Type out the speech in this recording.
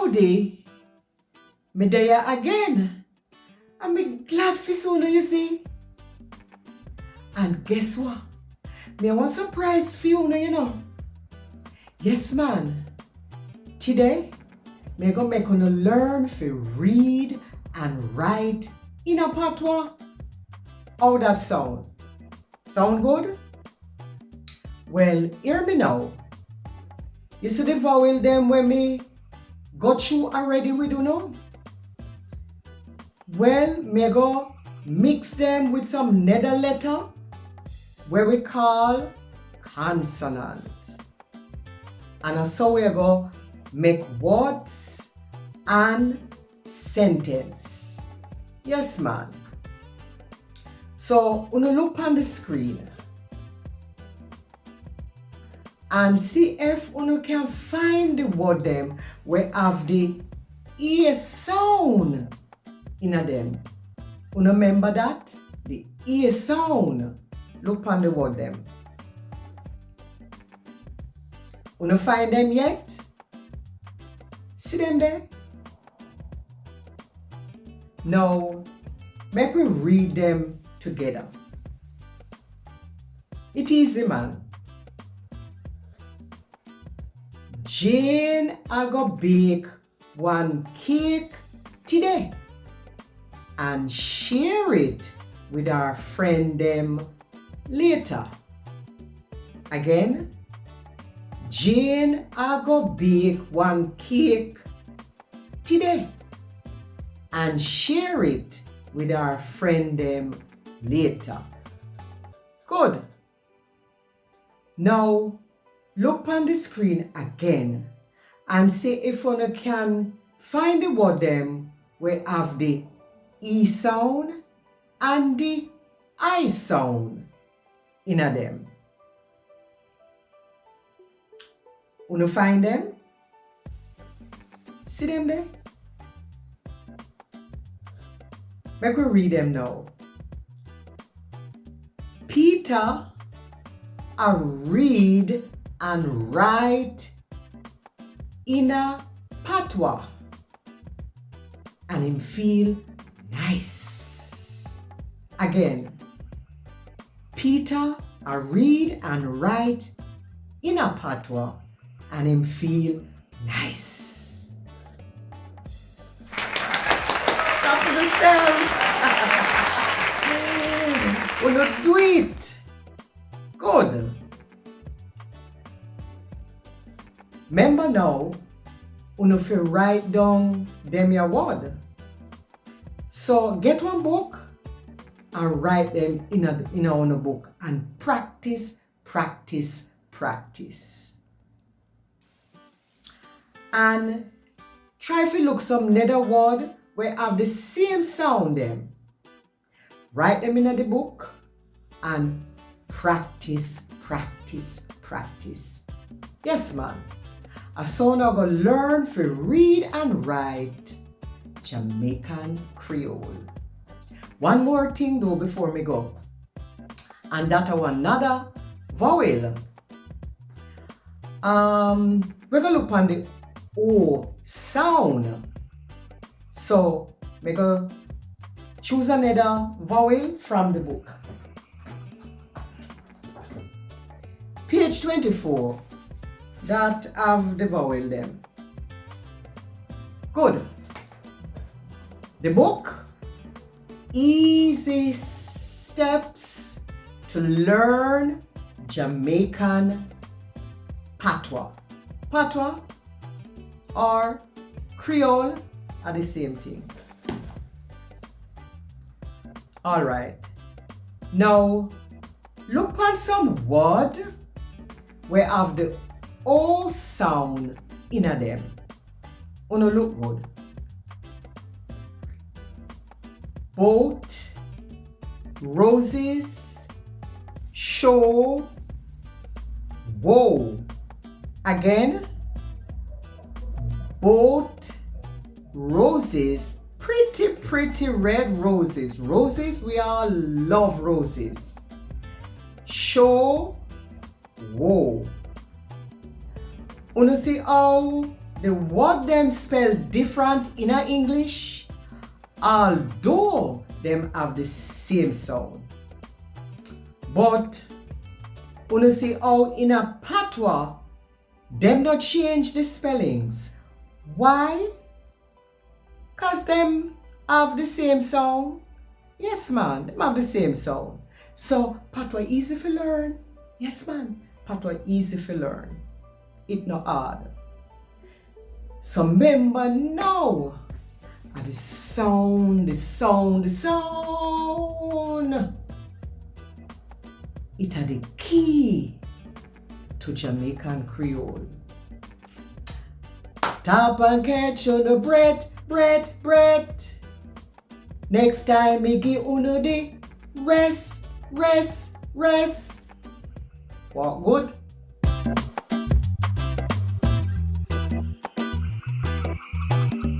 Howdy, me there again. I'm glad for soon, you see. And guess what? Me want surprise for you know. Yes, man. Today, me gonna make you learn to read and write in a Patwa. How that sound? Sound good? Well, hear me now. You see the vowel them when me got through already with you know? Well, me go mix them with some nether letter where we call consonant. And so we go make words and sentence. Yes, man. So, you look on the screen and see if you can find the word them where have the ear sound in them. You remember that? The ear sound. Look on the word them. You find them yet? See them there? Now, make we read them together. It easy, man. Jane I go bake one cake today and share it with our friend them later. Again, Jane I go bake one cake today and share it with our friend them later. Good. Now, look on the screen again and see if you can find the word them where have the E sound and the I sound in them. You find them? See them there? Make we read them now. Peter, I read and write in a Patwa and him feel nice. Again, Peter, I read and write in a Patwa and him feel nice. Clap for yourself. Will you do it? Good. Remember now, you feel write down them your word. So get one book and write them in a book and practice. And try to look some nether word where have the same sound them. Write them in the book and practice. Yes, man. So now go learn to read and write Jamaican Kriyuol. One more thing though before me go. And that another vowel. We're gonna look on the O sound. So we go choose another vowel from the book. Page 24. That have the vowel them. Good. The book, Easy Steps to Learn Jamaican Patwa. Patwa or Kriyuol are the same thing. All right. Now, look on some word where have the O sound in them. Uno look good. Boat, roses, show, whoa. Again, boat, roses, pretty red roses. Roses, we all love roses. Show, whoa. Uno see how the word them spell different in a English, although them have the same sound. But you see how in a Patwa, them not change the spellings. Why? Cause them have the same sound. Yes man, them have the same sound. So Patwa easy to learn. Yes man, Patwa easy to learn. It not hard. So remember now, the sound. It are the key to Jamaican Kriyuol. Tap and catch on the breath. Next time me give uno the rest. Walk good.